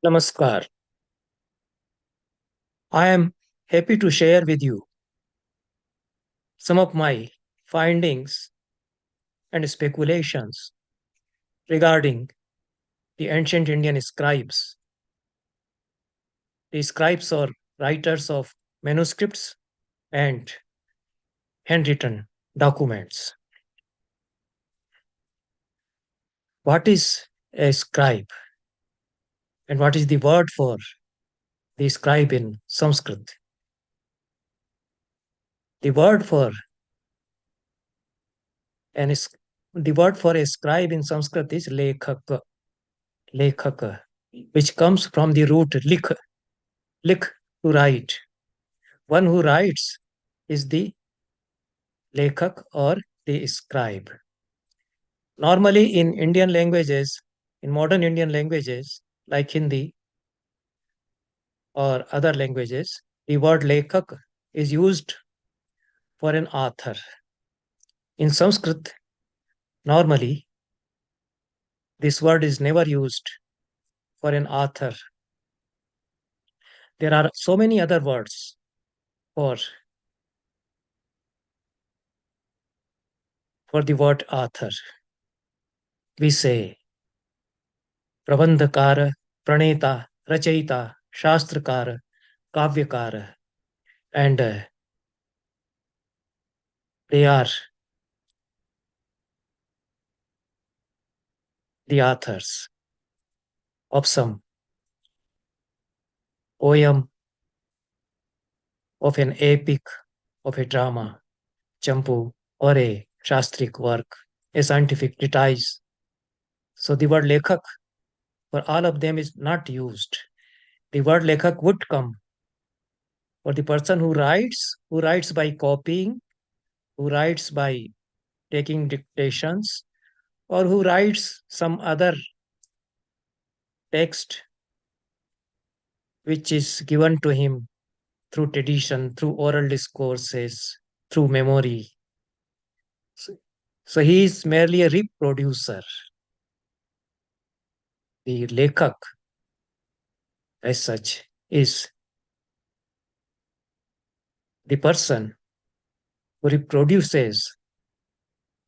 Namaskar. I am happy to share with you some of my findings and speculations regarding the ancient Indian scribes. The scribes are writers of manuscripts and handwritten documents. What is a scribe and what is the word for the scribe in Sanskrit? The word for an s- the word for a scribe in Sanskrit is lekhak, which comes from the root lik, to write. One who writes is the lekhak or the scribe. Normally, in Indian languages, in modern Indian languages like Hindi or other languages, the word lekhak is used for an author. In Sanskrit, normally, this word is never used for an author. There are so many other words for, for the word author. We say prabandhakara, praneta, rachayita, shastrakara, kavyakara, and they are the authors of some poem, of an epic, of a drama, champu, or a shastric work, a scientific treatise. So the word lekhak for all of them is not used. The word lekhak would come for the person who writes by copying, who writes by taking dictations, or who writes some other text which is given to him through tradition, through oral discourses, through memory. So, so he is merely a reproducer. The lekhak, as such, is the person who reproduces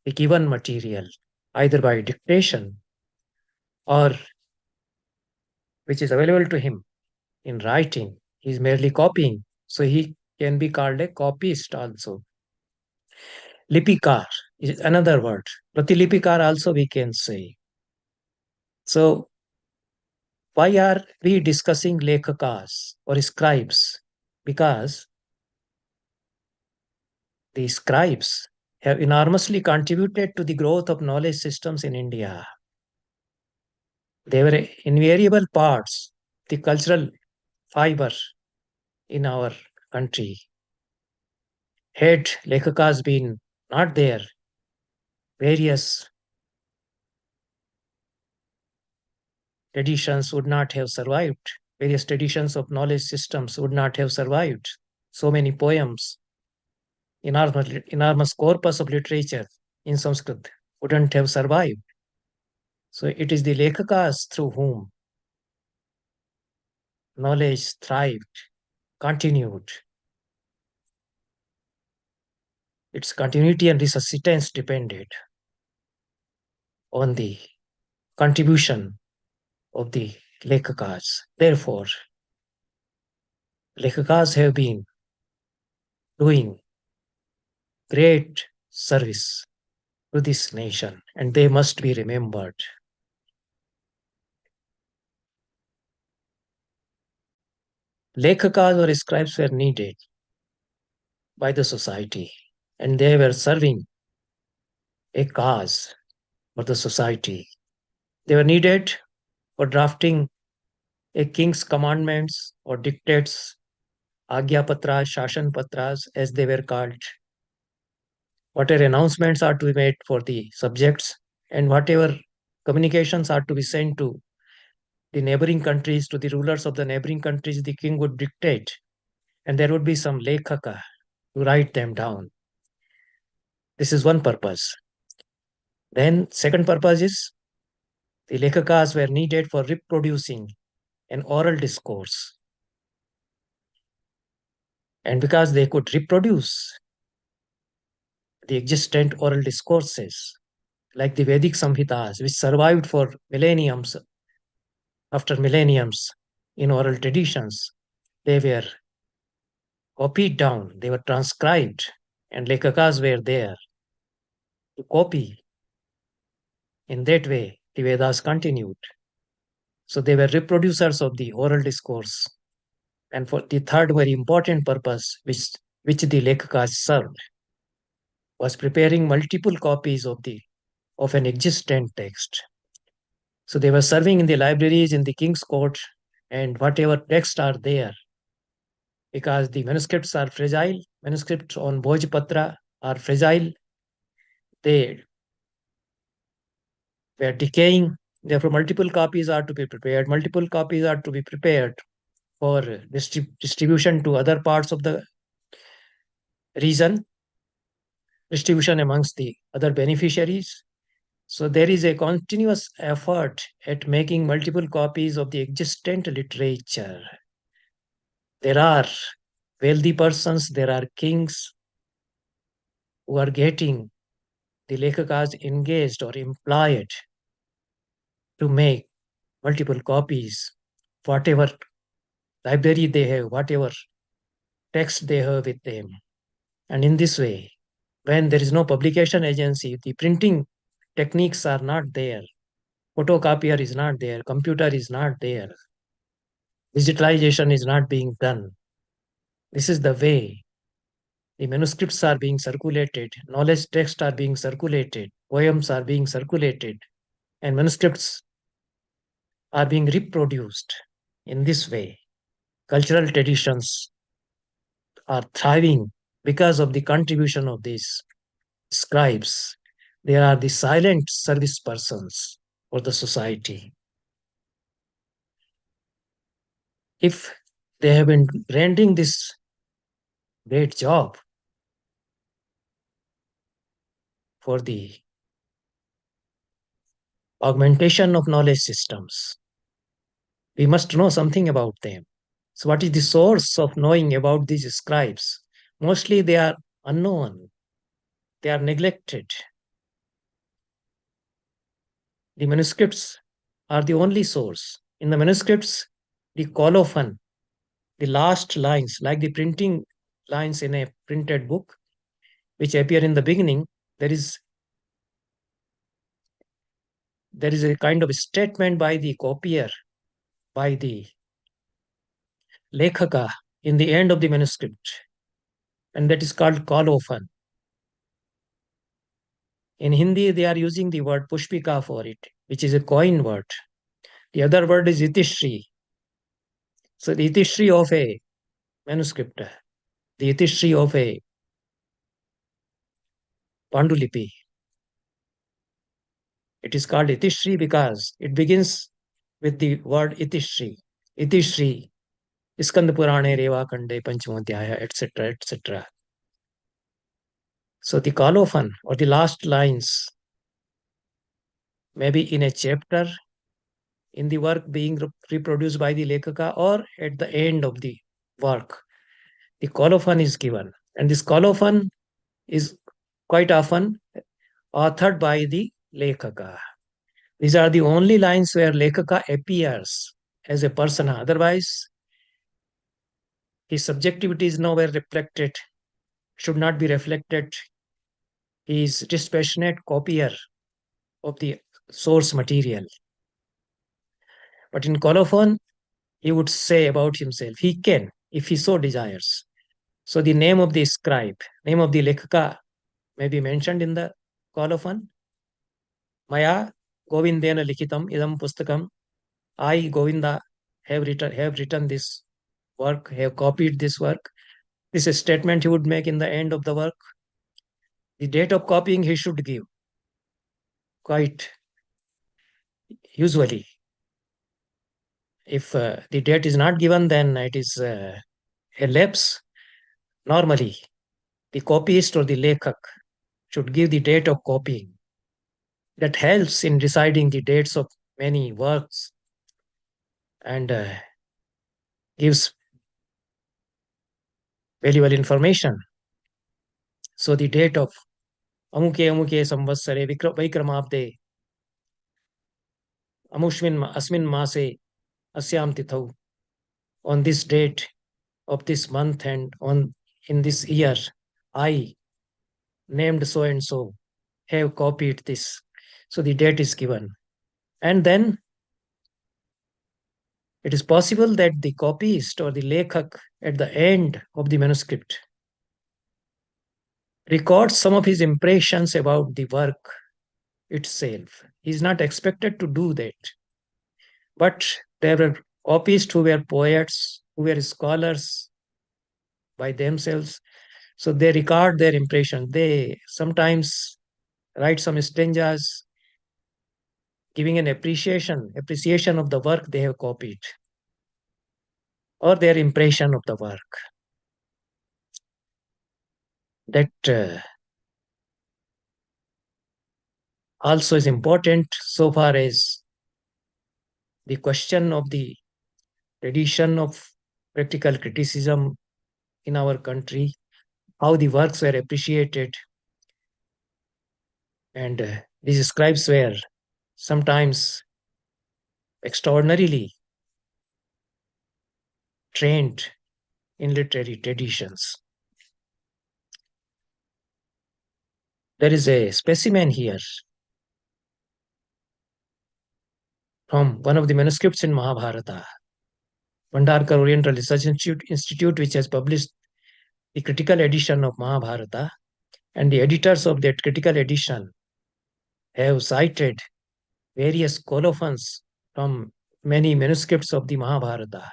the given material either by dictation or which is available to him in writing. He is merely copying. So he can be called a copyist also. Lipikar is another word. Pratilipikar also we can say. So why are we discussing lekhakas or scribes? Because the scribes have enormously contributed to the growth of knowledge systems in India. They were invariable parts, the cultural fiber in our country. Had lekhakas been not there, various traditions would not have survived. Various traditions of knowledge systems would not have survived. So many poems, enormous corpus of literature in Sanskrit wouldn't have survived. So it is the lekhakas through whom knowledge thrived, continued. Its continuity and resuscitance depended on the contribution of the lekhakas. Therefore, lekhakas have been doing great service to this nation and they must be remembered. Lekhakas or scribes were needed by the society and they were serving a cause for the society. They were needed for drafting a king's commandments or dictates, Agyapatras, Shashan Patras, as they were called. Whatever announcements are to be made for the subjects and whatever communications are to be sent to the neighboring countries, to the rulers of the neighboring countries, the king would dictate, and there would be some lekhaka to write them down. This is one purpose. Then, second purpose is the lekhakas were needed for reproducing an oral discourse. And because they could reproduce the existent oral discourses, like the Vedic Samhitas, which survived for millenniums after millenniums in oral traditions, they were copied down, they were transcribed, and lekakas were there to copy. In that way, the Vedas continued. So they were reproducers of the oral discourse. And for the third very important purpose, which the lekakas served, was preparing multiple copies of an existent text. So they were serving in the libraries in the king's court, and whatever texts are there, because the manuscripts are fragile, manuscripts on Bhojpatra are fragile, they were decaying. Therefore, multiple copies are to be prepared. Multiple copies are to be prepared for distribution to other parts of the region, distribution amongst the other beneficiaries. So there is a continuous effort at making multiple copies of the existent literature. There are wealthy persons, there are kings who are getting the lekakas engaged or employed to make multiple copies, whatever library they have, whatever text they have with them. And in this way, when there is no publication agency, the printing techniques are not there, photocopier is not there, computer is not there, digitalization is not being done. This is the way the manuscripts are being circulated, knowledge texts are being circulated, poems are being circulated, and manuscripts are being reproduced. In this way, cultural traditions are thriving because of the contribution of these scribes. They are the silent service persons for the society. If they have been rendering this great job for the augmentation of knowledge systems, we must know something about them. So, what is the source of knowing about these scribes? Mostly they are unknown, they are neglected. The manuscripts are the only source. In the manuscripts, the colophon, the last lines, like the printing lines in a printed book, which appear in the beginning, there is a kind of statement by the copier, by the lekhaka in the end of the manuscript, and that is called colophon. In Hindi, they are using the word pushpika for it, which is a coin word. The other word is itishri. So the itishri of a manuscript, the itishri of a pandulipi, it is called itishri because it begins with the word itishri. Itishri, Iskand Purane, Reva Kande, Panchamadhyaya, etc., etc. So the colophon or the last lines, maybe in a chapter, in the work being reproduced by the lekaka, or at the end of the work, the colophon is given. And this colophon is quite often authored by the lekaka. These are the only lines where lekaka appears as a persona. Otherwise, his subjectivity is nowhere reflected, should not be reflected. He is dispassionate copier of the source material. But in colophon, he would say about himself, he can, if he so desires. So the name of the scribe, name of the lekhaka may be mentioned in the colophon. Maya Govindena Likitam Idam Pustakam. I, Govinda, have written this work, have copied this work. This is a statement he would make in the end of the work. The date of copying he should give. Quite usually. If the date is not given, then it is a lapse. Normally, the copyist or the lekhak should give the date of copying. That helps in deciding the dates of many works. and gives valuable information. So the date of Amuke Amuke Samvatsare Vikramaabde Amushmin Asmin Mase Asyam Tithau, on this date of this month and on in this year, I named so and so have copied this. So the date is given. And then it is possible that the copyist or the lekhak at the end of the manuscript records some of his impressions about the work itself. He is not expected to do that. But there were copyists who were poets, who were scholars by themselves. So they record their impression. They sometimes write some stanzas giving an appreciation of the work they have copied or their impression of the work. That also is important so far as the question of the tradition of practical criticism in our country, how the works were appreciated, and these scribes were sometimes extraordinarily trained in literary traditions. There is a specimen here from one of the manuscripts in Mahabharata. Bhandarkar Oriental Research Institute, which has published the critical edition of Mahabharata, and the editors of that critical edition have cited various colophons from many manuscripts of the Mahabharata.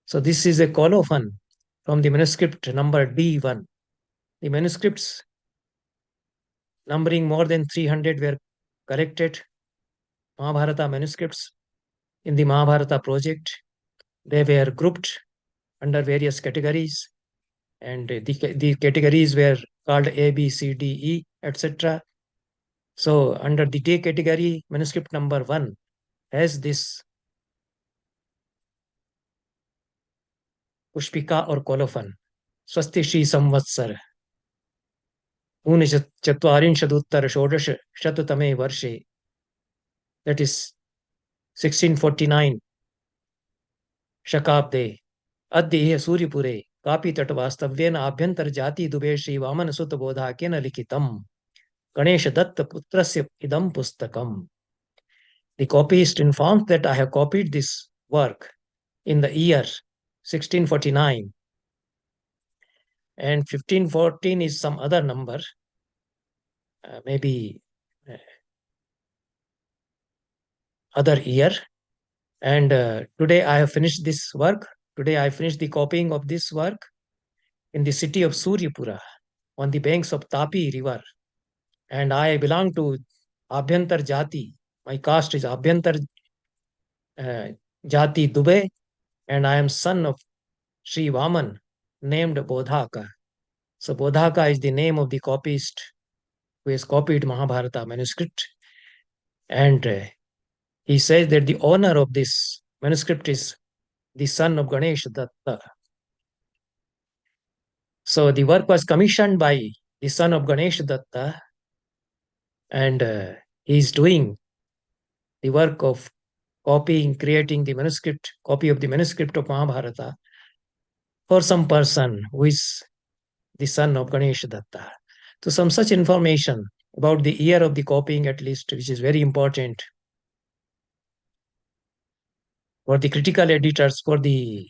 So this is a colophon from the manuscript number D1. The manuscripts numbering more than 300 were collected, Mahabharata manuscripts in the Mahabharata project. They were grouped under various categories, and the categories were called A, B, C, D, E, etc. So under the D category, manuscript number 1 has this Pushpika or colophon, Swasti Shri Samvatsar, ऊनचत्वारिंशदुत्तर षोडश शततमे वर्षे, that is 1649 शकाब्दे, अद्य इह सूर्यपुरे copy तटवास्तव्येन आभ्यंतर जाति दुबे श्री वामन सुत बोधाकेन लिखितम गणेश दत्त पुत्रस्य idam pustakam. The copyist informs that I have copied this work in the year 1649, and 1514 is some other number, maybe other year. And today I have finished this work. Today I finished the copying of this work in the city of Suryapura on the banks of Tapi river. And I belong to Abhyantar Jati. My caste is Abhyantar Jati Dubey, and I am son of Sri Vaman, named Bodhaka. So Bodhaka is the name of the copyist who has copied Mahabharata manuscript. And he says that the owner of this manuscript is the son of Ganesh Datta. So the work was commissioned by the son of Ganesh Datta, and he is doing the work of copying, creating the manuscript, copy of the manuscript of Mahabharata for some person who is the son of Ganesh Datta. So some such information about the year of the copying, at least, which is very important for the critical editors, for the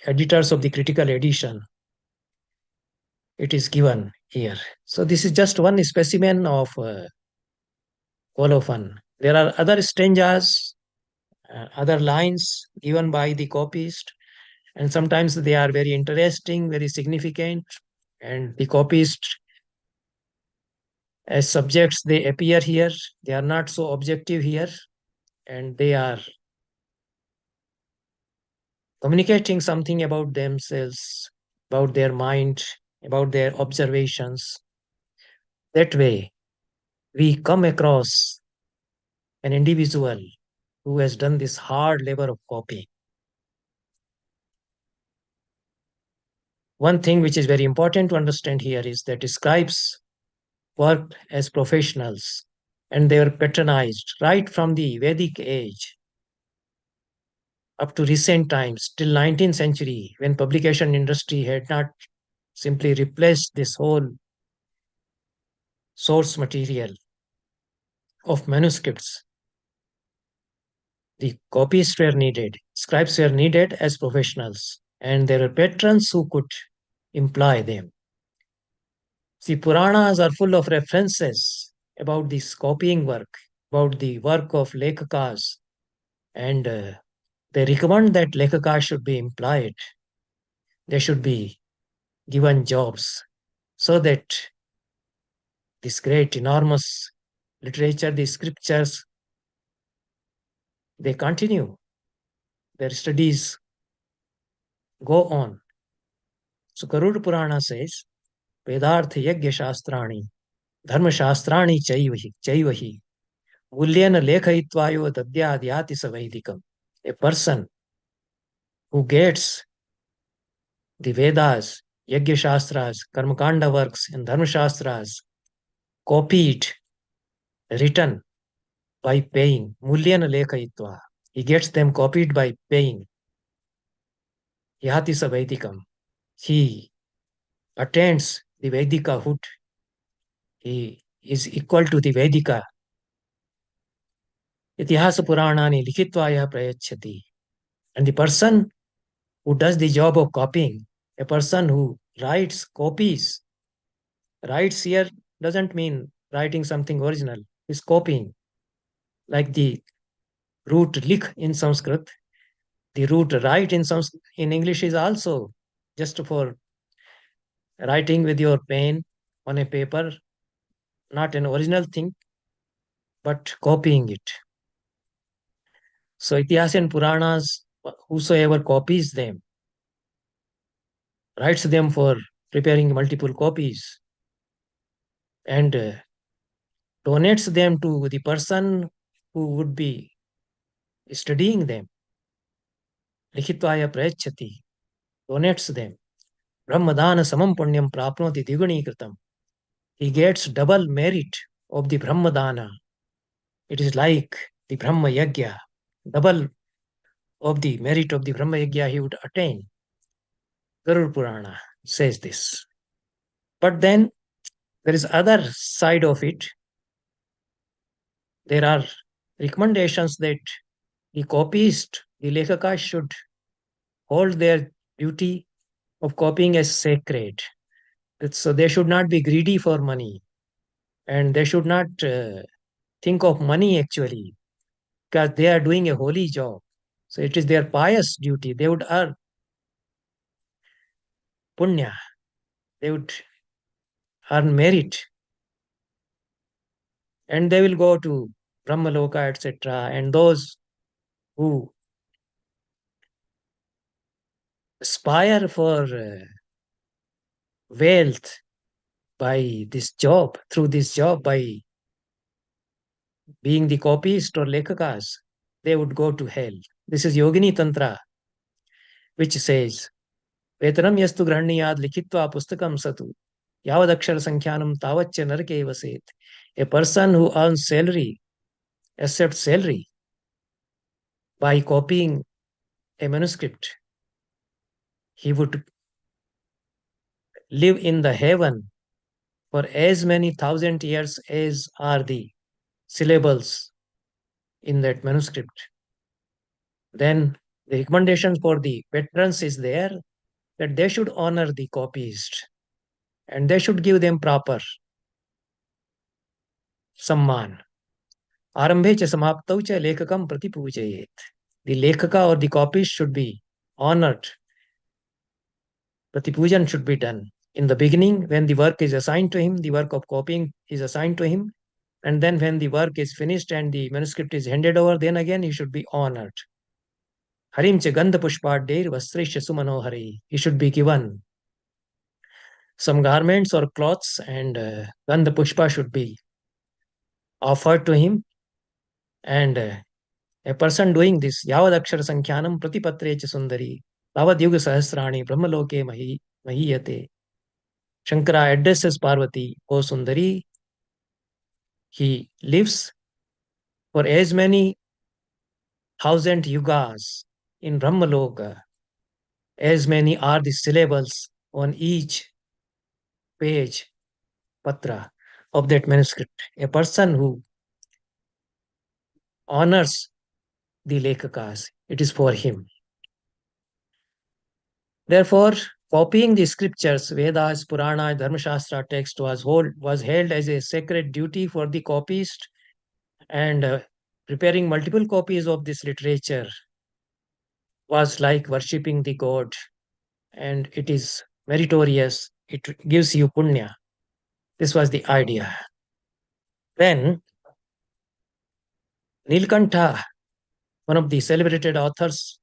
editors of the critical edition, it is given here. So this is just one specimen of colophon. There are other stanzas, other lines given by the copyist, and sometimes they are very interesting, very significant, and the copyist as subjects, they appear here. They are not so objective here, and they are communicating something about themselves, about their mind, about their observations. That way, we come across an individual who has done this hard labor of copying. One thing which is very important to understand here is that scribes worked as professionals and they were patronized right from the Vedic age up to recent times till 19th century, when publication industry had not simply replaced this whole source material of manuscripts. The copies were needed, scribes were needed as professionals, and there were patrons who could employ them. See, Puranas are full of references about this copying work, about the work of Lekakas, and they recommend that Lekakas should be employed. They should be given jobs so that this great, enormous literature, the scriptures, they continue. Their studies go on. So Garuda Purana says, Vedartha Yagya Shastrani, Dharma Shastrani Chaivahi, Mulyena Lekhayitvayo Dadyadyati Savaidikam. A person who gets the Vedas, Yagya Shastras, Karmakanda works, and Dharma Shastras copied, written by paying, Mulyena Lekhayitva. He gets them copied by paying. Yati Savaidikam. He attains the Vedikahood. He is equal to the Vedika. Itihasa Puranani Likhitvaya Prayachati. And the person who does the job of copying, a person who writes copies, writes here doesn't mean writing something original, is copying. Like the root likh in Sanskrit, the root write in English is also just for writing with your pen on a paper, not an original thing, but copying it. So Itihas and Puranas, whosoever copies them, writes them for preparing multiple copies, and donates them to the person who would be studying them. Likhitvaya prayachati, donates them. Brahmadana samam punyam prapnoti kritam. He gets double merit of the Brahmadana. It is like the Brahma Yagya, double of the merit of the Brahma Yagya he would attain. Garuda Purana says this. But then there is other side of it. There are recommendations that the copyist, the Lekhaka should hold their duty of copying as sacred. So they should not be greedy for money and they should not think of money actually because they are doing a holy job. So it is their pious duty. They would earn punya, they would earn merit, and they will go to Brahmaloka, etc. And those who aspire for wealth by this job, through this job, by being the copyist or lekakas, they would go to hell. This is Yogini Tantra, which says, Vetanam yastu grahanyad likhitva pustakam satu, yavadakshara sankhyanam tavaccha narake vaset. A person who earns salary, accepts salary by copying a manuscript, he would live in the heaven for as many thousand years as are the syllables in that manuscript. Then the recommendation for the patrons is there that they should honor the copyist and they should give them proper samman. Arambhe cha samaptau cha lekakam pratipujayet. The lekaka or the copyist should be honored. Pratipujan should be done. In the beginning, when the work is assigned to him, the work of copying is assigned to him. And then when the work is finished and the manuscript is handed over, then again he should be honored. Harim cha gandha pushpadder vastreshya sumanohari. He should be given some garments or cloths and gandha pushpa should be offered to him and A person doing this, Yavad Akshara Sankhyanam Pratipatre Cha Sundari, Tavad Yuga Sahasrani, Brahmaloke Mahiyate. Shankara addresses Parvati, O Sundari, he lives for as many thousand yugas in Brahmaloka, as many are the syllables on each page, patra, of that manuscript. A person who honors the Lekakas, it is for him. Therefore, copying the scriptures, Vedas, Puranas, Dharmashastra text was held as a sacred duty for the copyist, and preparing multiple copies of this literature was like worshipping the god, and it is meritorious. It gives you punya. This was the idea. Then Nilkantha, one of the celebrated authors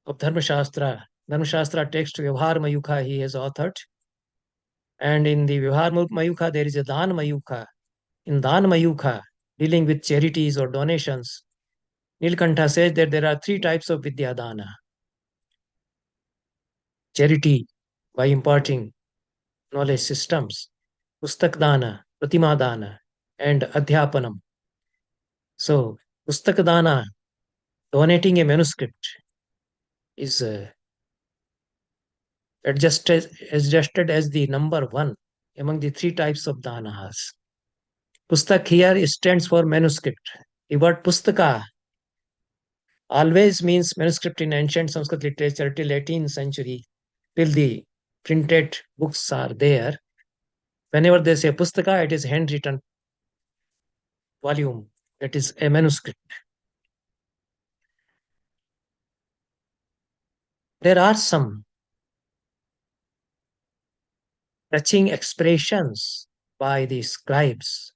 of Dharmashastra text Vyavhar Mayukha he has authored. And in the Vyavhar Mayukha, there is a Dan Mayukha. In Dan Mayukha, dealing with charities or donations, Nilkantha says that there are three types of Vidyadana. Charity by imparting knowledge systems, Pustakdana, Pratimadana, and Adhyapanam. So, Pustakdana, donating a manuscript, is adjusted as the number one among the three types of danas. Pustak here stands for manuscript. The word pustaka always means manuscript in ancient Sanskrit literature till 18th century, till the printed books are there. Whenever they say pustaka, it is handwritten volume, that is a manuscript. There are some touching expressions by the scribes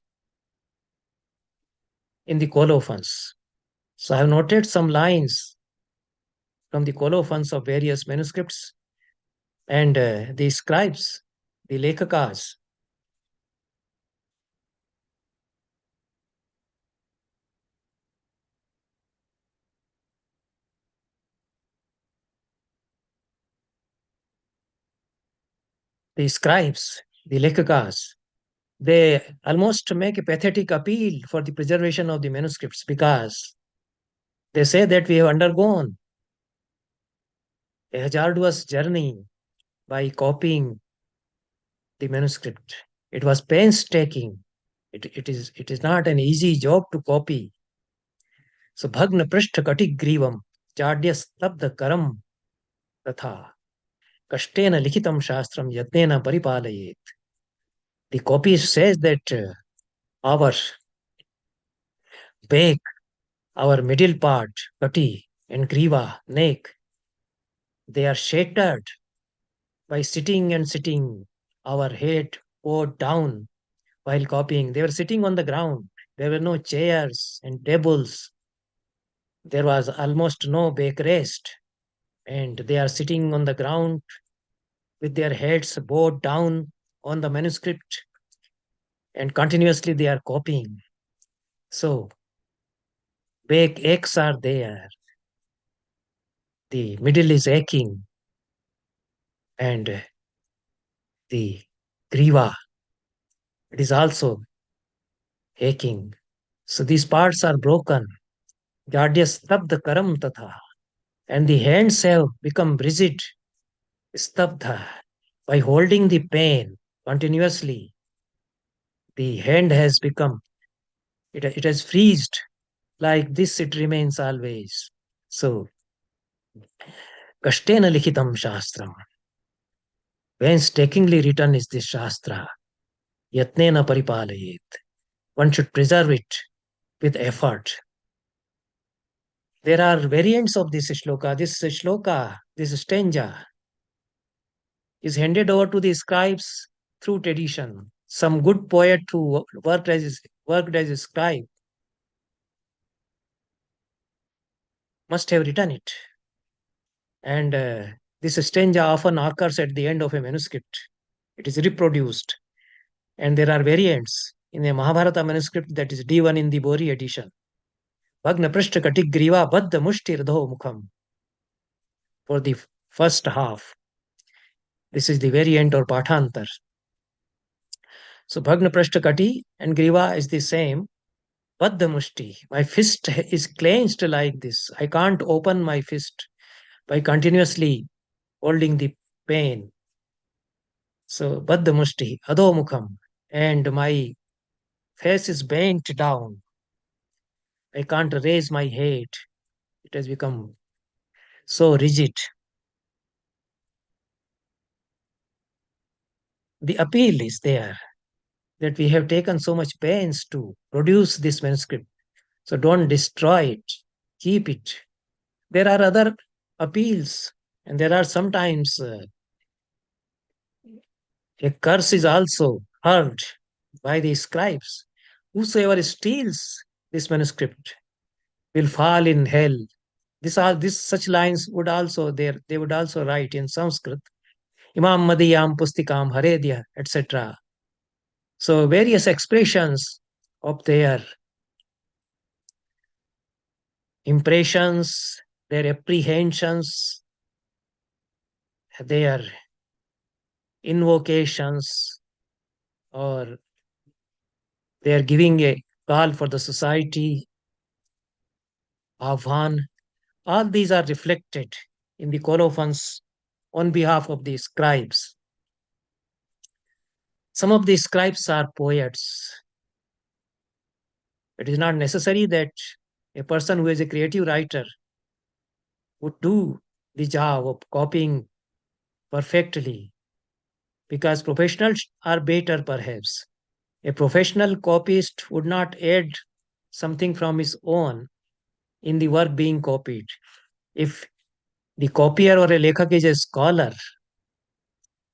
in the colophons. So I have noted some lines from the colophons of various manuscripts, and the scribes, the lekakas, the scribes, the lekakas, they almost make a pathetic appeal for the preservation of the manuscripts, because they say that we have undergone a hazardous journey by copying the manuscript. It was painstaking. It is not an easy job to copy. So Bhagna Prishta Katik Grivam Chadya Stabda Karam Tatha Kashtena Likitam Shastram Yatnena Paripalayet. The copy says that our back, our middle part, Kati and Griva, neck, they are shattered by sitting and sitting, our head bowed down while copying. They were sitting on the ground. There were no chairs and tables. There was almost no backrest. And they are sitting on the ground with their heads bowed down on the manuscript, and continuously they are copying. So, back aches are there. The middle is aching, and the griva, it is also aching. So these parts are broken. Gadya stabdha karam tatha. And the hands have become rigid, stabdha. By holding the pen continuously, the hand has become, it has freezed. Like this it remains always. So, kashtena likitam shastram. Painstakingly written is this shastra. Yatnena paripalayet. One should preserve it with effort. There are variants of this shloka. This stanza, is handed over to the scribes through tradition. Some good poet who worked as a scribe must have written it. And this stanza often occurs at the end of a manuscript. It is reproduced, and there are variants in a Mahabharata manuscript, that is D1 in the Bori edition. Bhagna Prishta Katik Griva Baddha Mushti Radho Mukham. For the first half. This is the variant or Pathantar. So Bhagna Prashta Kati and Griva is the same. Baddha Mushti. My fist is clenched like this. I can't open my fist by continuously holding the pain. So Baddha Mushti, Adho Mukham. And my face is bent down. I can't raise my head. It has become so rigid. The appeal is there that we have taken so much pains to produce this manuscript. So don't destroy it. Keep it. There are other appeals, and there are sometimes a curse is also heard by the scribes. Whosoever steals this manuscript will fall in hell. This such lines would also they would also write in Sanskrit. Imam Madiyam Pustikam Haredya, etc. So various expressions of their impressions, their apprehensions, their invocations, or they are giving a call for the society, Ahvan. All these are reflected in the colophons on behalf of the scribes. Some of the scribes are poets. It is not necessary that a person who is a creative writer would do the job of copying perfectly, because professionals are better perhaps. A professional copyist would not add something from his own in the work being copied. If the copier or a lekhak is a scholar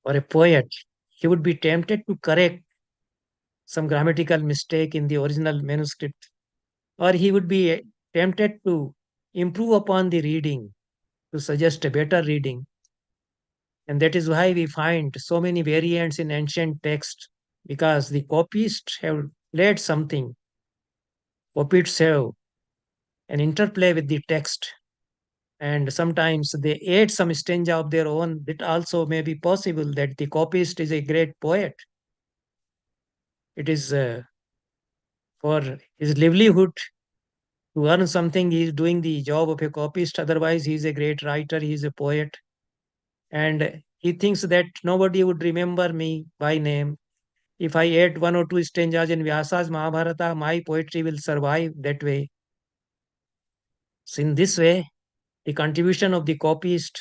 or a poet, he would be tempted to correct some grammatical mistake in the original manuscript, or he would be tempted to improve upon the reading to suggest a better reading. And that is why we find so many variants in ancient text, because the copyists have laid something. Copyists have an interplay with the text, and sometimes they add some stanza of their own. It also may be possible that the copyist is a great poet. It is for his livelihood to earn something. He is doing the job of a copyist. Otherwise, he is a great writer. He is a poet, and he thinks that nobody would remember me by name. If I add one or two stanzas in Vyasa's Mahabharata, my poetry will survive that way. So in this way, the contribution of the copyist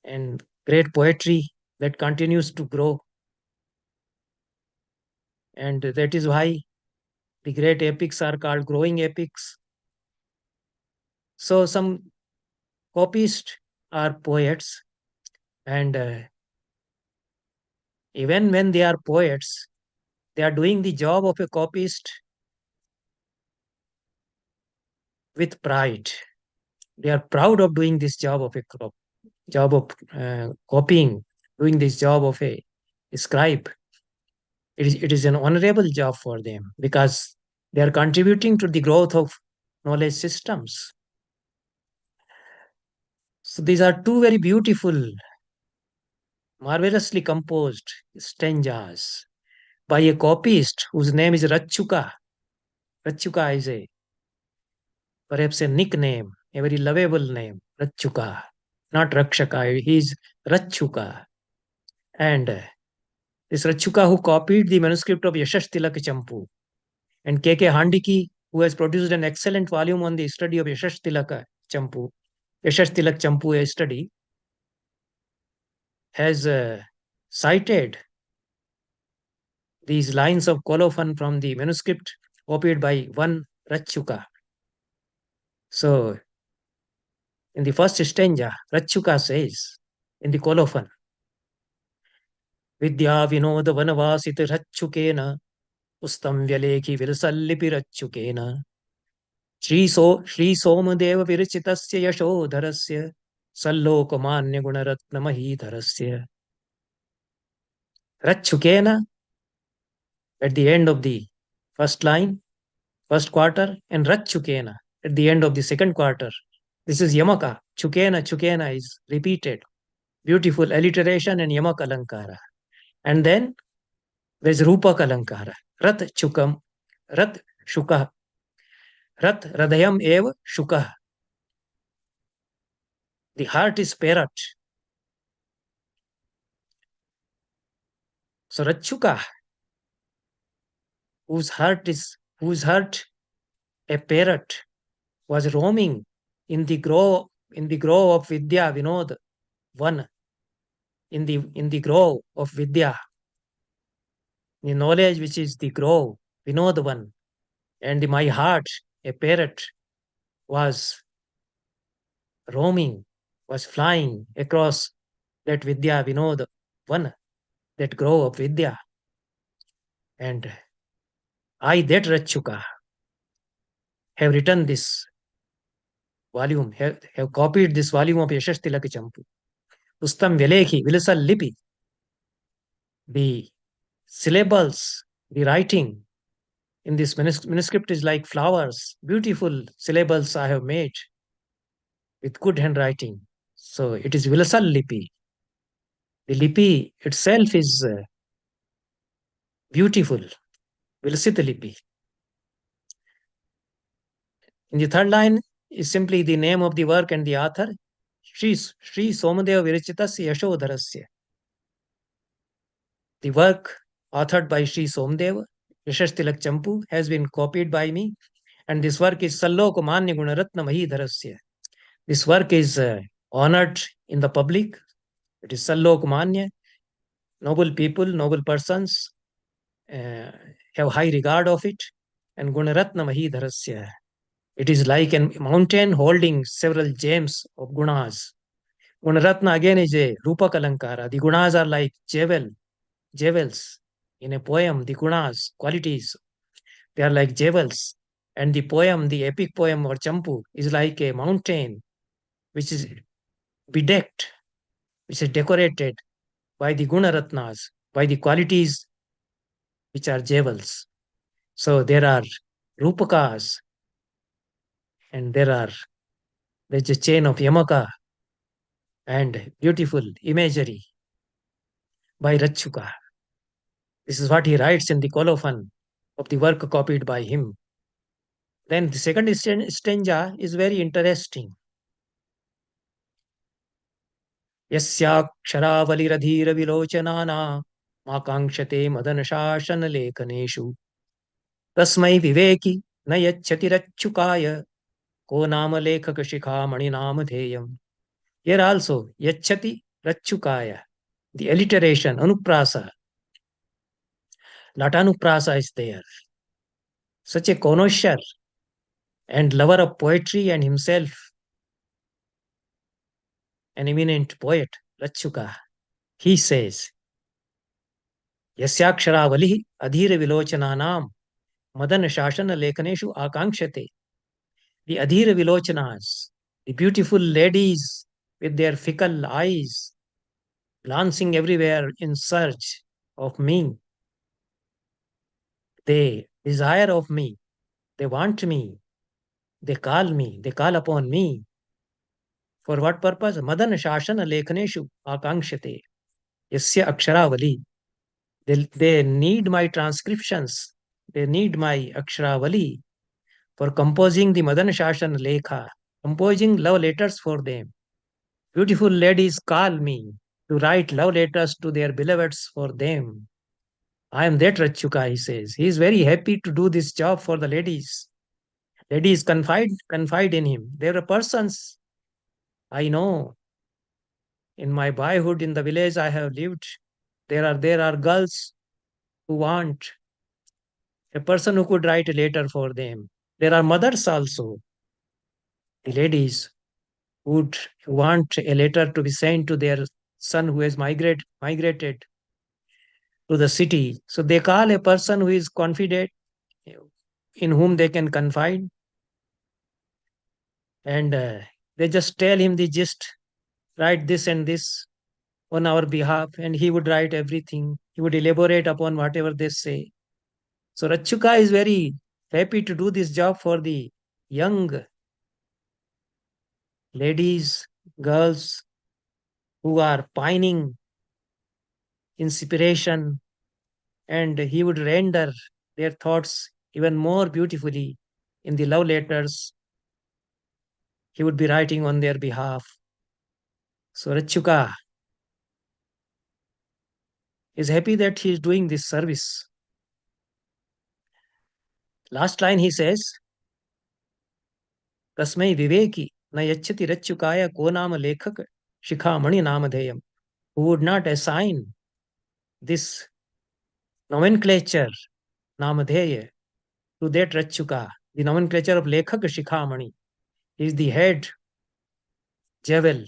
and great poetry that continues to grow. And that is why the great epics are called growing epics. So some copyists are poets, and even when they are poets, they are doing the job of a copyist with pride. They are proud of doing this job of a job of copying, doing this job of a scribe. It is an honorable job for them, because they are contributing to the growth of knowledge systems. So these are two very beautiful, marvelously composed stanzas by a copyist whose name is Ratchuka. Ratchuka is perhaps a nickname, a very lovable name, Ratchuka, not Rakshaka. He is Ratchuka. And this Ratchuka who copied the manuscript of Yashash Tilak Champu, and K.K. Handiki, who has produced an excellent volume on the study of Yashash Tilak Champu, Yashash Tilak Champu, a study, has cited these lines of colophon from the manuscript copied by one Ratchuka. So, in the first stanza, Ratchuka says in the colophon, Vidya Vinoda Vanavasit Ratchukena, Ustam Vyaleki Vilsallipi Ratchukena, Shri Somadev Virichitasya Yashodharasya, Sallokamanya Gunaratna Mahidharasya. Ratchukena, at the end of the first line, first quarter, and Rat Chukena at the end of the second quarter. This is Yamaka. Chukena, Chukena is repeated. Beautiful alliteration and Yamaka Alankara. And then there's Rupa Kalankara. Rat Chukam, Rat Shuka, Rat Radayam Eva Shuka. The heart is parrot. So Ratchuka, whose heart a parrot was roaming in the grove of Vidya Vinod one in the grove of Vidya, the knowledge which is the grove Vinod one, and my heart a parrot was roaming, was flying across that Vidya Vinod one, that grove of Vidya, and I that Ratchuka have written this volume, have copied this volume of Yashash Tilak Champu. Ustam Velekhi, Vilasal Lipi, the syllables, the writing in this manuscript is like flowers, beautiful syllables I have made with good handwriting. So it is Vilasal Lipi. The Lipi itself is beautiful, Vilasit Lipi. In the third line is simply the name of the work and the author, Sri Somadeva Virachitasya Yashodharasya. The work authored by Sri Somdev, Yashash Tilak Champu, has been copied by me, and this work is Sallok Manya Gunaratna Mahidharasya. This work is honored in the public. It is Sallok Manya. Noble people, noble persons have high regard of it. And Gunaratna Mahidharasya. It is like a mountain holding several gems of gunas. Gunaratna again is a Rupa Kalankara. The gunas are like jewels. In a poem, the gunas, qualities, they are like jewels. And the poem, the epic poem or Champu, is like a mountain which is bedecked, which is decorated by the Gunaratnas, by the qualities which are jewels. So there are Rupakas, and there's a chain of Yamaka and beautiful imagery by Ratchuka. This is what he writes in the colophon of the work copied by him. Then the second stanza is very interesting. यस्याक्षरावलिरधीरविलोचनाना मा काङ्क्षते मदनशासनलेखनेषु तस्मै विवेकि न यच्छतिरच्छुकाय को नाम लेखकशिखामणिनामधेयम्. Here also, yachati rachukaya, the alliteration, anuprasa, latanuprasa is there. Such a connoisseur and lover of poetry and himself an eminent poet, Rachuka, he says, Yasyaksharavali adhira vilochananam madan shashana lekhaneshu akankshate. The adhira vilochanas, the beautiful ladies with their fickle eyes, glancing everywhere in search of me. They desire of me, they want me, they call upon me. For what purpose? Madan Shashana Lekhaneshu Akankshate. Yasya Aksharavali. They need my transcriptions. They need my Aksharavali for composing the Madan Shashana Lekha, composing love letters for them. Beautiful ladies call me to write love letters to their beloveds for them. I am that Rachuka, he says. He is very happy to do this job for the ladies. Ladies confide in him. There are persons I know. In my boyhood in the village I have lived, there are girls who want a person who could write a letter for them. There are mothers also, the ladies would want a letter to be sent to their son who has migrated to the city. So they call a person who is confident, in whom they can confide, and they just tell him the gist, write this and this on our behalf, and he would write everything. He would elaborate upon whatever they say. So Rachuka is very happy to do this job for the young ladies, girls who are pining inspiration, and he would render their thoughts even more beautifully in the love letters he would be writing on their behalf. So Rachuka is happy that he is doing this service. Last line he says, Kasmai Viveki na yachati Rachukaya ko nama lekhak shikhamani namadheyam. Who would not assign this nomenclature, namadheya, to that Rachuka, the nomenclature of lekhak shikhamani. He is the head jewel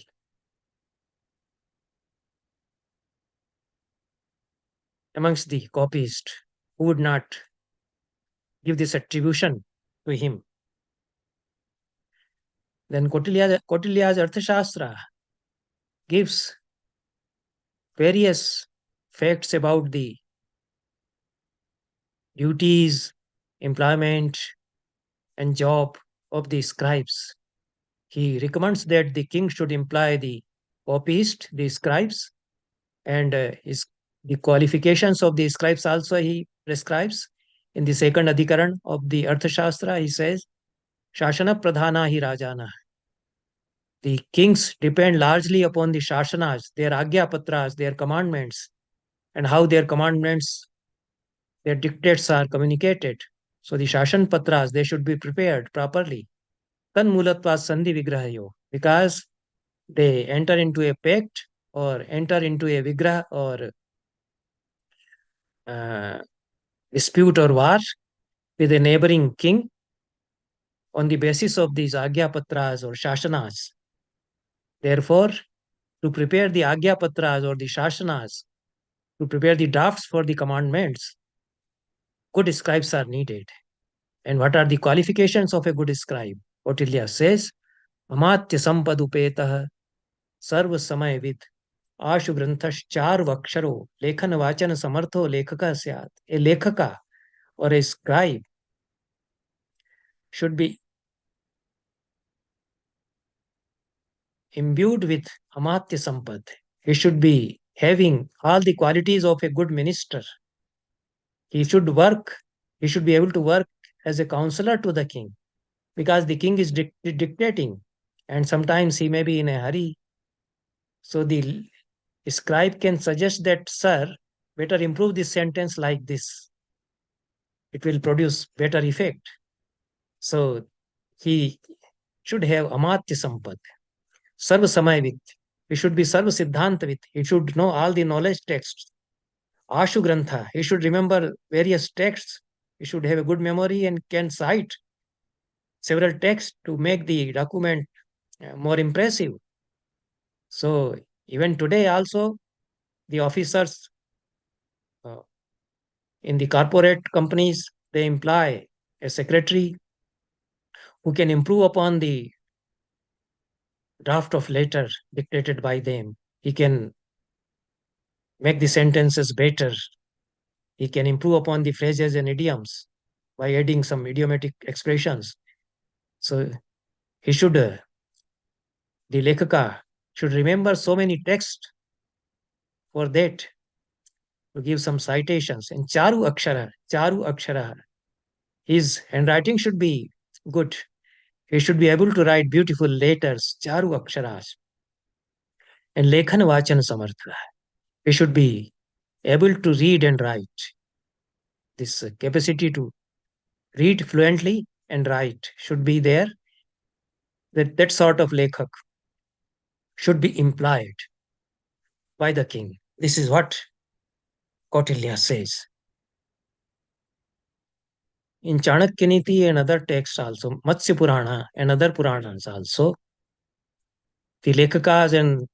amongst the copyists. Who would not give this attribution to him? Then Kautilya's Arthashastra gives various facts about the duties, employment, and job of the scribes. He recommends that the king should employ the copyist, the scribes, and the qualifications of the scribes also he prescribes. In the second adhikaran of the Arthashastra, he says, Shashana Pradhana hi Rajana. The kings depend largely upon the Shashanas, their Agya Patras, their commandments, and how their commandments, their dictates are communicated. So the Shashan Patras, they should be prepared properly. Tan Mulatva Sandhi Vigrahayo, because they enter into a pact or enter into a vigrah or uh, dispute or war with a neighboring king on the basis of these Agya Patras or Shashanas. Therefore, to prepare the Agya Patras or the Shashanas, to prepare the drafts for the commandments, good scribes are needed. And what are the qualifications of a good scribe? Kautilya says, Amatya Sampadupetah Sarva Samayvid Ashu Granthas Charvaksharo Lekhan Vachan Samartho Lekhaka Syat. A Lekhaka or a scribe should be imbued with Amatya Sampad. He should be having all the qualities of a good minister. He should work, he should be able to work as a counselor to the king because the king is dictating and sometimes he may be in a hurry. So the scribe can suggest that, sir, better improve this sentence like this. It will produce better effect. So he should have Amatya Sampad, Sarva Samayvit. He should be Sarva Siddhantavit. He should know all the knowledge texts. Ashu Grantha. He should remember various texts. He should have a good memory and can cite several texts to make the document more impressive. So even today also, the officers uh, in the corporate companies, they employ a secretary who can improve upon the draft of letter dictated by them. He can make the sentences better. He can improve upon the phrases and idioms by adding some idiomatic expressions. So he should, the Lekhaka should remember so many texts for that to give some citations. And Charu Akshara, his handwriting should be good. He should be able to write beautiful letters, Charu Aksharas, and Lekhan Vachan Samartha. He should be able to read and write. This capacity to read fluently and write should be there. That sort of lekhak should be employed by the king. This is what Kautilya says. In Chanakyaniti and other texts also, Matsya Purana and other Puranas also, the lekhakas and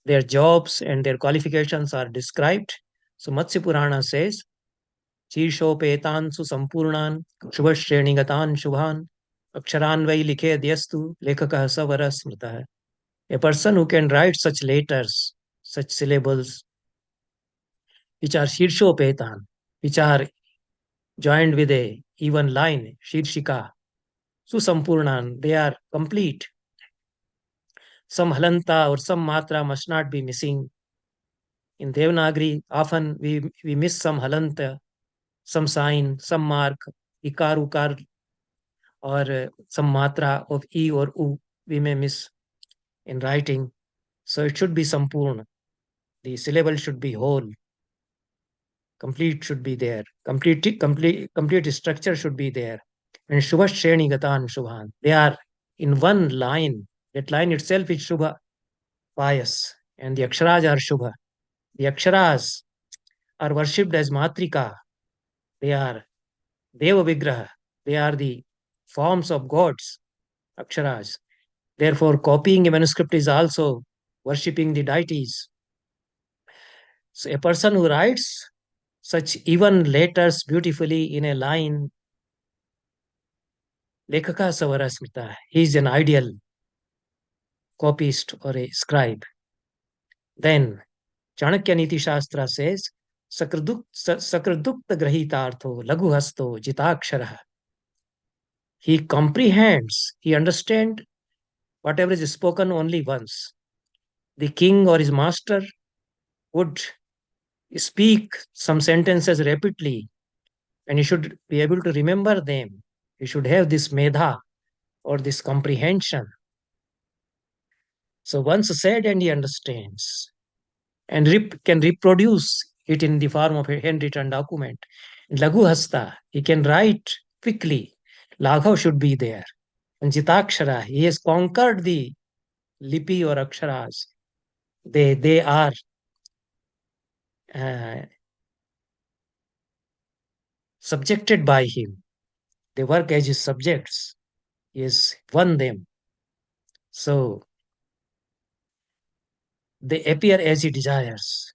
their jobs and their qualifications are described. So Matsya Purana says, Chirshopetaansu Sampurnan, Shubhashreenigatan Shubhan, Aksharan Vai Likhe Dyastu, Lekhakah Savara Smritah. A person who can write such letters, such syllables, which are Shirshopetan, which are joined with a even line, Shirshika, Susampurnan, they are complete. Some halanta or some matra must not be missing. In Devanagari, often we miss some halanta, some sign, some mark, ikar, ukar, or some matra of e or u we may miss in writing. So it should be sampurna. The syllable should be whole. Complete should be there. Complete structure should be there. And Shubha Shreni Gatan Shubhan. They are in one line. That line itself is Shubha, pious. And the Aksharas are Shubha. The Aksharas are worshipped as Matrika. They are Deva Vigraha. They are the forms of gods, Aksharas. Therefore, copying a manuscript is also worshipping the deities. So a person who writes such even letters beautifully in a line, Lekaka Savara Smita, he is an ideal copyist or a scribe. Then Chanakya Niti Shastra says, Sakradukta Grahitartho Lagu Hasto Jitakshara. He comprehends, he understands whatever is spoken only once. The king or his master would speak some sentences rapidly, and he should be able to remember them. He should have this medha or this comprehension. So once said and he understands and can reproduce it in the form of a handwritten document. Lagu Hasta, he can write quickly. Laghav should be there. And Jitakshara, he has conquered the lipi or aksharas. They are uh, subjected by him. They work as his subjects. He has won them. So they appear as he desires.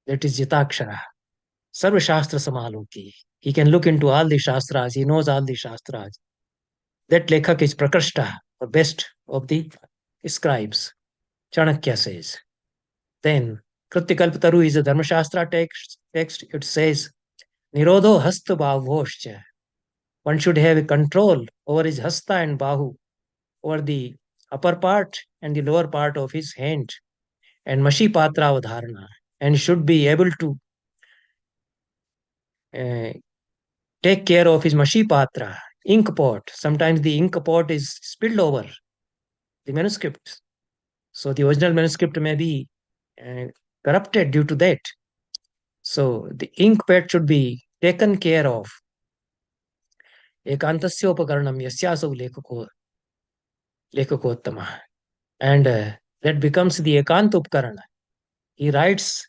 That is Jitakshara. Sarva Shastra Samaloki. He can look into all the Shastras. He knows all the Shastras. That Lekhak is Prakrishta, or best of the scribes. Chanakya says. Then Krityakalpataru is a Dharmashastra text. It says, Nirodho hasta bhavoscha. One should have a control over his hasta and bahu, over the upper part and the lower part of his hand, and mashi patra avadharana, and should be able to uh, take care of his mashi patra, ink pot. Sometimes the ink pot is spilled over the manuscript. So the original manuscript may be uh, corrupted due to that. So the ink pad should be taken care of. Ekantasyopakarnam yasyasau lekhakottama. And that becomes the ekant upkarana. He writes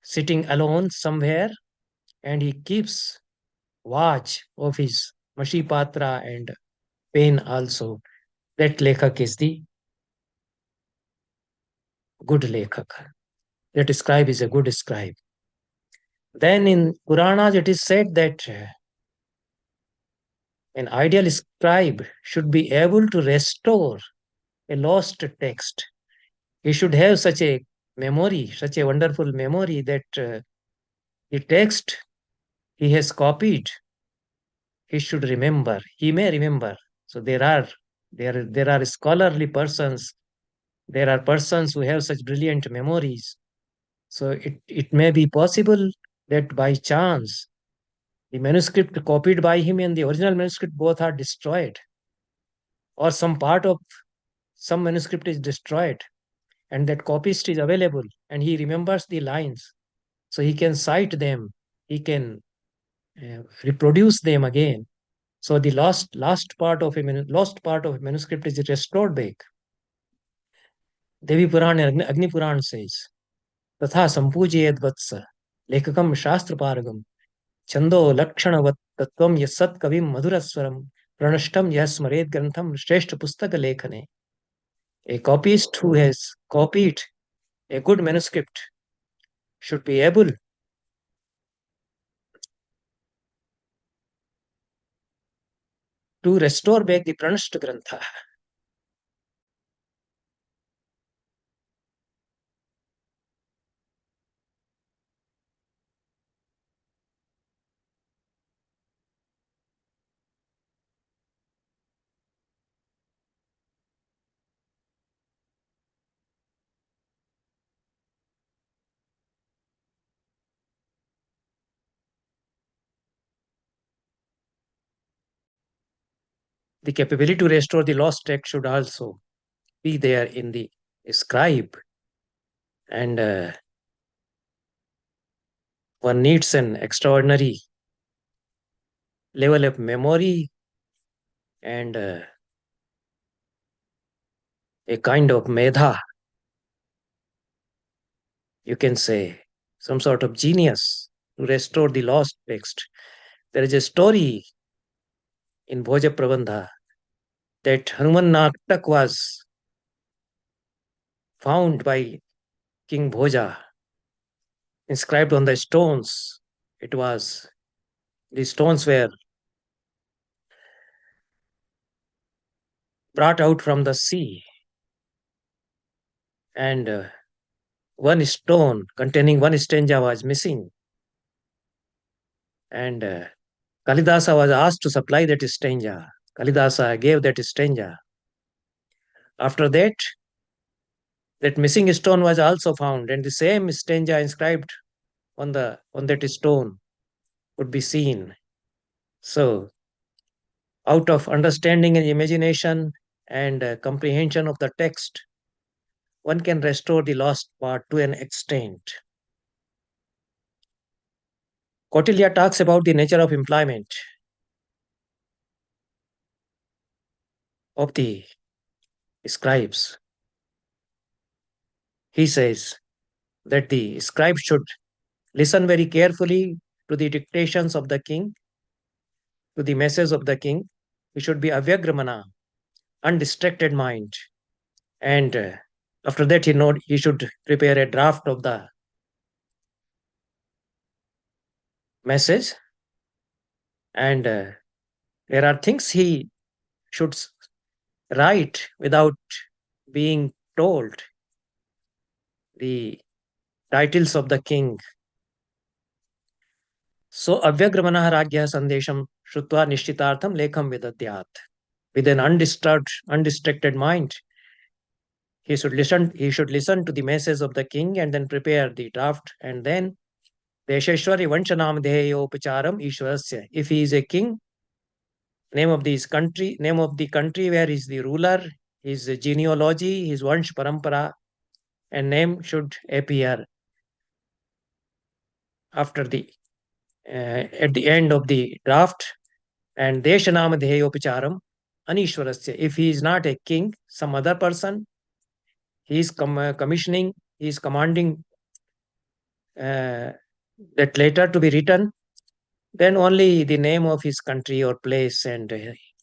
sitting alone somewhere and he keeps watch of his mashipatra and pen also. That lekhak is the good lekhak. That scribe is a good scribe. Then in Puranas it is said that an ideal scribe should be able to restore a lost text. He should have such a memory, such a wonderful memory that the text he has copied, he should remember. He may remember. So there are scholarly persons. There are persons who have such brilliant memories. So it may be possible that by chance the manuscript copied by him and the original manuscript both are destroyed, or some part of some manuscript is destroyed, and that copyist is available, and he remembers the lines, so he can cite them, he can reproduce them again. So the lost part of a manuscript is restored back. Devi Puran and Agni Puran says, "Tatha sampujayad vatsa lekakam shastraparagam chando lakshanavat tattvam yasat kavim madhuraswaram pranashtam yasmared grantham shreshta pustaka lekhane." A copyist who has copied a good manuscript should be able to restore back the Pranashta Grantha. The capability to restore the lost text should also be there in the scribe. And one needs an extraordinary level of memory and a kind of medha, you can say, some sort of genius to restore the lost text. There is a story in Bhoja Prabandha that Hanuman Naktak was found by King Bhoja, inscribed on the stones. It was, the stones were brought out from the sea, and one stone containing one stanza was missing. And Kalidasa was asked to supply that stanza. Kalidasa gave that stanza. After that, that missing stone was also found, and the same stanza inscribed on that stone could be seen. So, out of understanding and imagination and comprehension of the text, one can restore the lost part to an extent. Kautilya talks about the nature of employment of the scribes. He says that the scribe should listen very carefully to the dictations of the king, to the message of the king. He should be avyagramana, undistracted mind. And after that, he should prepare a draft of the message. And there are things he should write without being told. The titles of the king. So avyagramana ragya sandesham shrutva nishchitartham lekham vidadyat. With an undistracted mind, he should listen to the message of the king and then prepare the draft, and then Desheshwari Vanshanam Deyopacharam Ishwarasya. If he is a king, name of the country where is the ruler, his genealogy, his Vansh Parampara, and name should appear after the at the end of the draft. And Deshanam Deyopacharam Anishwarasya. If he is not a king, some other person, he is commissioning, he is commanding uh, that letter to be written, then only the name of his country or place and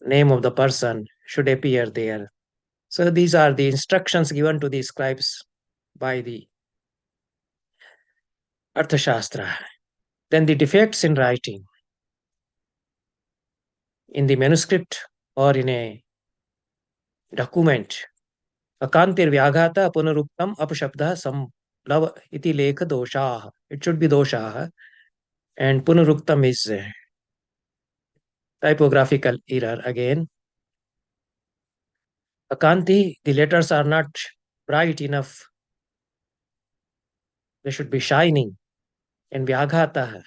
name of the person should appear there. So these are the instructions given to the scribes by the Arthashastra. Then the defects in writing, in the manuscript or in a document. Akantir Vyaghata Punaruktam Apashabda Samplav iti Lekha Doshaha. It should be Doshaha. And Punaruktam is typographical error again. Akanti, the letters are not bright enough. They should be shining. And Vyaghata,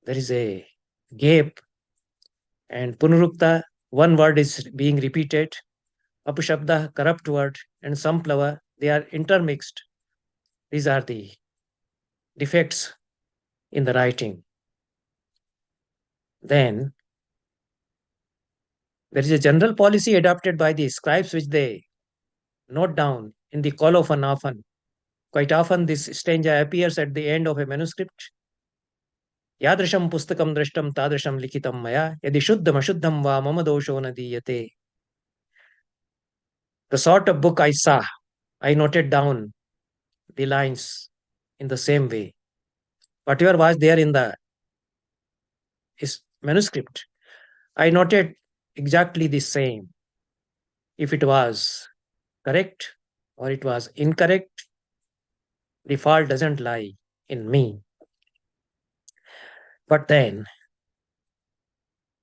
there is a gap. And Punarukta, one word is being repeated. Apushabda, corrupt word. And Samplava, they are intermixed. These are the defects in the writing. Then there is a general policy adopted by the scribes which they note down in the colophon often. Quite often, this stanza appears at the end of a manuscript. Yadrisham pustakam drashtam tadrisham likitam maya yadi shuddham ashuddham va mama dosho na diyate. The sort of book I saw, I noted down the lines in the same way. Whatever was there in the manuscript, I noted exactly the same. If it was correct or it was incorrect, the fault doesn't lie in me. But then,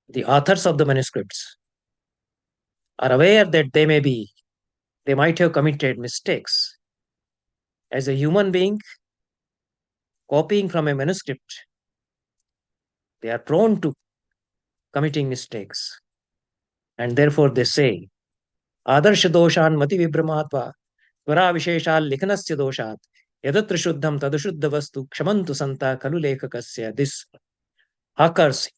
the authors of the manuscripts are aware that they might have committed mistakes. As a human being, copying from a manuscript, they are prone to committing mistakes. And therefore they say, Adarsha doshan mati vibhramatva, Tvara visheshal likhanasya doshat, Yadatra shuddham tadashuddha vastu, Kshamantu santa kalu lekakasya. This occurs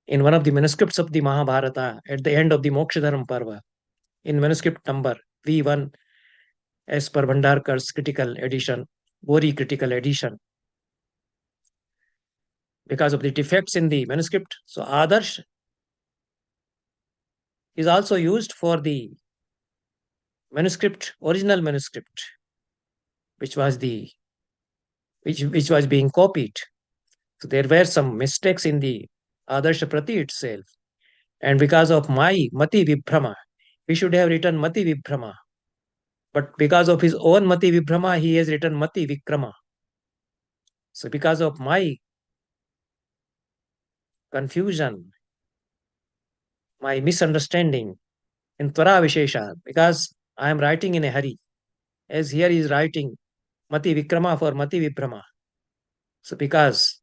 in one of the manuscripts of the Mahabharata at the end of the Mokshadharam Parva, in manuscript number V1, as per Bhandarkar's critical edition, Bori critical edition. Because of the defects in the manuscript, so Adarsh is also used for the manuscript, original manuscript, which was which was being copied. So there were some mistakes in the Adarsh Prati itself. And because of my Mati Vibhrama, he should have written Mati Vibhrama. But because of his own Mati Vibhrama, he has written Mati Vikrama. So because of my confusion, my misunderstanding in Tvara Vishesha, because I am writing in a hurry, as here he is writing Mati Vikrama for Mati Vibhrama. So because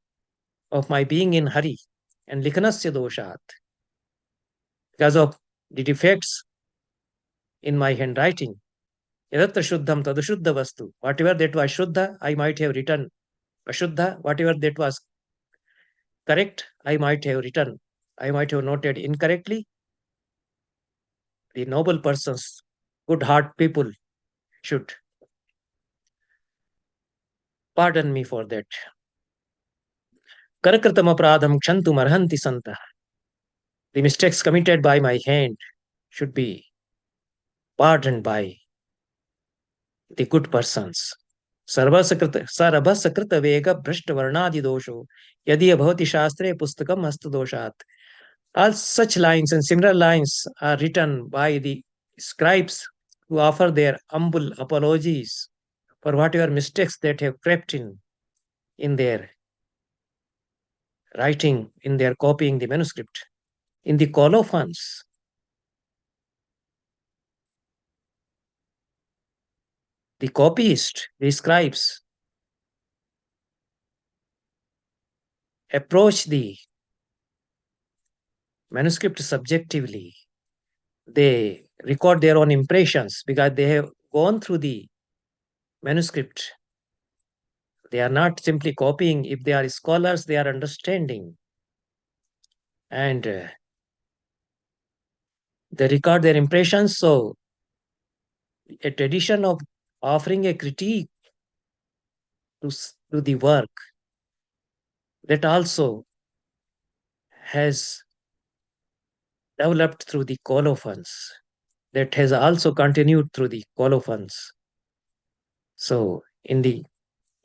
of my being in hurry and Likhanasya doshat, because of the defects in my handwriting, Yadatra Shuddham Tadashuddha Vastu, whatever that was Shuddha, I might have written Ashuddha, whatever that was correct, I might have written, I might have noted incorrectly. The noble persons, good heart people should pardon me for that. Karakritam apradham kshantum arhanti santa. The mistakes committed by my hand should be pardoned by the good persons. Sarabhasakrita vega bhrashta varnadi dosho yadi abhavati shastre pustakam hasta doshat. All such lines and similar lines are written by the scribes who offer their humble apologies for whatever mistakes that have crept in their writing, in their copying the manuscript. In the colophons, the copyist, the scribes, approach the manuscript subjectively. They record their own impressions because they have gone through the manuscript. They are not simply copying. If they are scholars, they are understanding. And they record their impressions. So, a tradition of offering a critique to the work that also has developed through the colophons, that has also continued through the colophons. So, in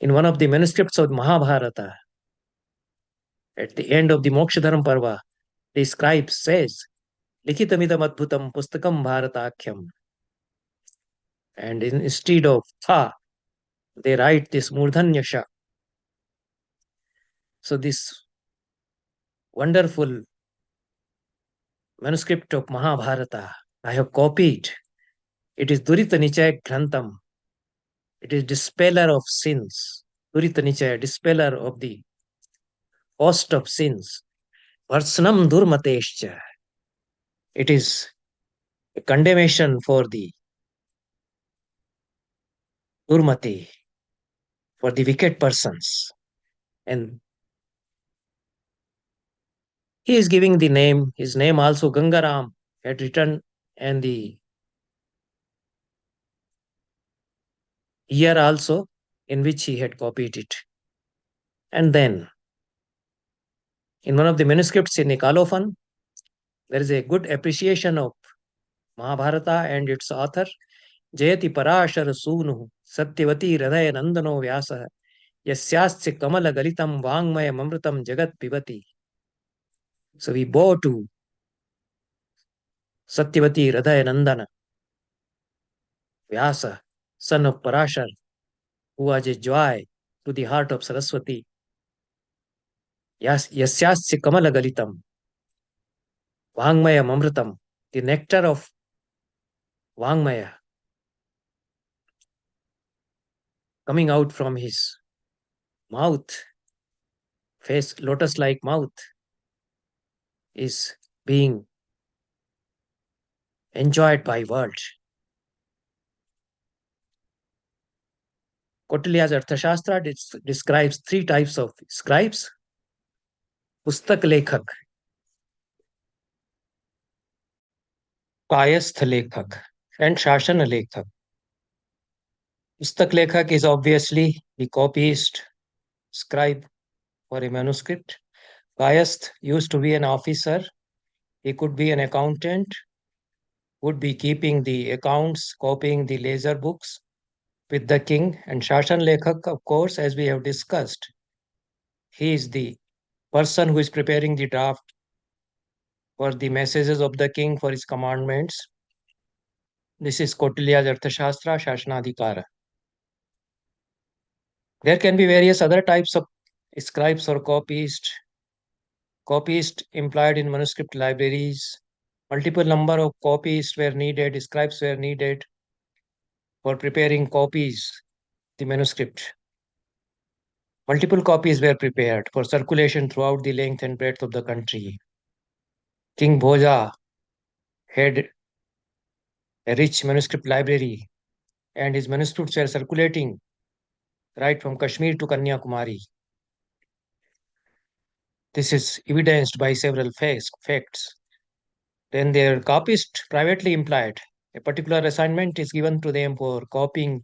one of the manuscripts of Mahabharata, at the end of the Mokshadharam Parva, the scribe says, Likhitamidam Adbhutam Pustakam Bharatakhyam. And instead of Tha, they write this Murdhanya Sha. So, this wonderful manuscript of Mahabharata, I have copied. It is Durita Nichaya Grantham. It is dispeller of sins. Durita Nichaya, dispeller of the host of sins. Varsanam Durmatescha. It is a condemnation for the Durmati, for the wicked persons. And he is giving the name, his name also Gangaram had written, and the year also in which he had copied it. And then, in one of the manuscripts in the Colophon, there is a good appreciation of Mahabharata and its author, Jayati Parashar Sunu, Satyavati Radhaya Nandano Vyasa, Yasyasya Kamala Galitam Vangmaya Mamritam Jagat Pivati. So we bow to Satyavati Radhaya Nandana, Vyasa, son of Parashar, who was a joy to the heart of Saraswati. Yasyasya Kamala Galitam, Vangmaya Mamritam, the nectar of Vangmaya coming out from his mouth, face, lotus like mouth, is being enjoyed by world. Kautilya's Arthashastra describes three types of scribes: pustak lekhak, kayasth lekhak, and shasana lekhak. Pustak lekhak is obviously the copyist, scribe for a manuscript. Kayasth used to be an officer. He could be an accountant, would be keeping the accounts, copying the ledger books with the king. And Shashan Lekhak, of course, as we have discussed, he is the person who is preparing the draft for the messages of the king for his commandments. This is Kautilya's Arthashastra Shashanadhikara. There can be various other types of scribes or copyists. Copyists employed in manuscript libraries. Multiple number of copyists were needed, scribes were needed for preparing copies, the manuscript. Multiple copies were prepared for circulation throughout the length and breadth of the country. King Bhoja had a rich manuscript library, and his manuscripts were circulating right from Kashmir to Kanyakumari. This is evidenced by several facts. Then their copyists privately employed. A particular assignment is given to them for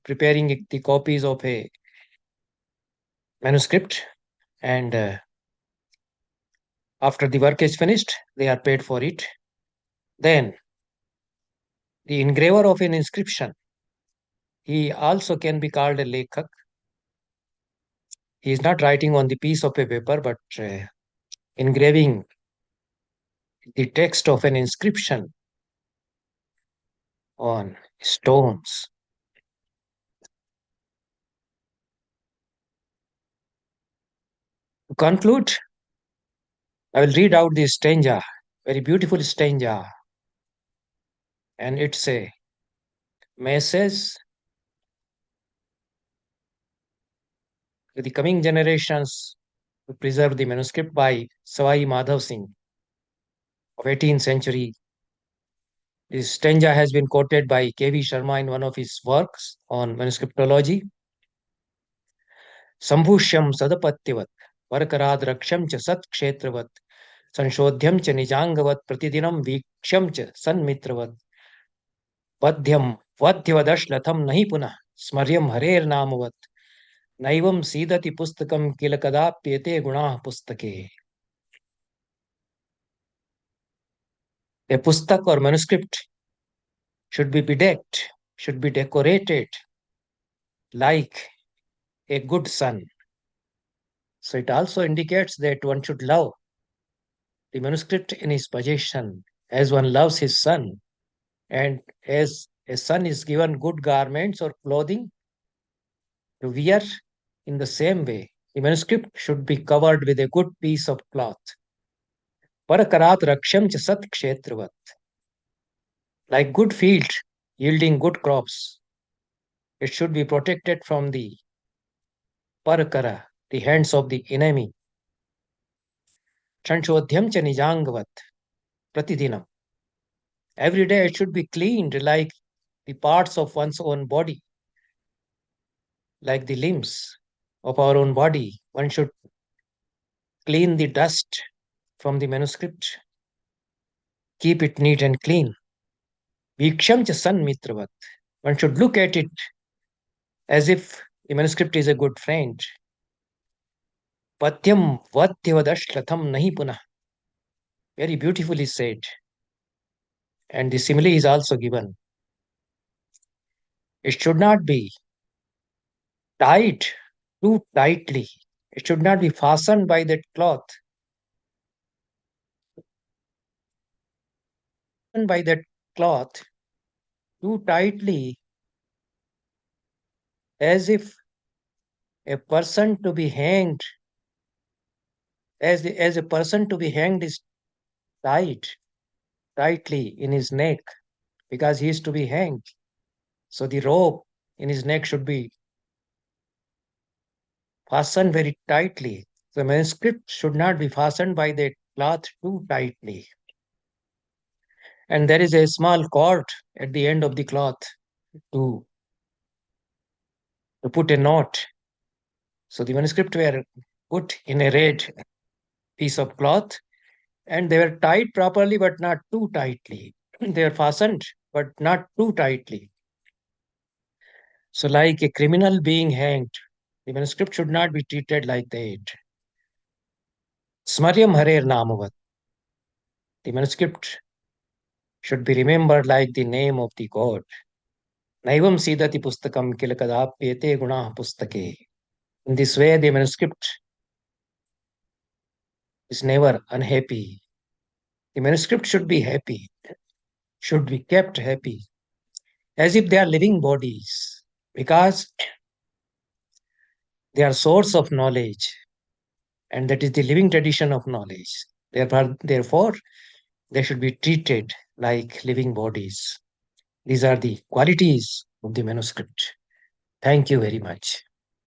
preparing the copies of a manuscript, and after the work is finished, they are paid for it. Then the engraver of an inscription, he also can be called a lekhak. He is not writing on the piece of a paper, but engraving the text of an inscription on stones. To conclude, I will read out this stanza, very beautiful stanza, and it's a message to the coming generations to preserve the manuscript by Savai Madhav Singh of 18th century. This stanza has been quoted by K.V. Sharma in one of his works on manuscriptology. Sambhushyam sadapatyavat, varkarad raksham cha sat kshetravat, संशोध्यम च निजांगवत प्रतिदिनम वीक्ष्यम च सन्मित्रवत पद्यम वध्यवदश्लथम नहीं पुनः स्मर्यम हरेर नामवत नैवम सीदति पुस्तकम किल कदाप्येते गुणाः पुस्तके. A pustak or manuscript should be bedecked, should be decorated like a good son. So it also indicates that one should love the manuscript in his possession as one loves his son, and as a son is given good garments or clothing to wear, in the same way, the manuscript should be covered with a good piece of cloth. Parakarat raksham cha sat kshetravat. Like good field yielding good crops, it should be protected from the parakara, the hands of the enemy. Chanshodhyam cha nijangvat pratidinam. Every day it should be cleaned like the parts of one's own body, like the limbs of our own body. One should clean the dust from the manuscript, keep it neat and clean. Viksham cha san mitravat. One should look at it as if the manuscript is a good friend. Patyam vadyavadashlatham nahi punah. Very beautifully said. And the simile is also given. It should not be tied too tightly. It should not be fastened by that cloth, by that cloth too tightly, as if a person to be hanged, as a person to be hanged is tied tightly in his neck because he is to be hanged. So the rope in his neck should be fastened very tightly. The manuscript should not be fastened by the cloth too tightly. And there is a small cord at the end of the cloth to, to put a knot. So the manuscripts were put in a red piece of cloth, and they were tied properly but not too tightly. They were fastened but not too tightly. So, like a criminal being hanged, the manuscript should not be treated like that. Smaryam Harer Namavat. The manuscript should be remembered like the name of the God. Naivam Sidati Pustakam Kilakadapyete Guna Pustake. In this way, the manuscript is never unhappy. The manuscript should be happy, should be kept happy, as if they are living bodies, because they are source of knowledge, and that is the living tradition of knowledge. Therefore, they should be treated like living bodies. These are the qualities of the manuscript. Thank you very much.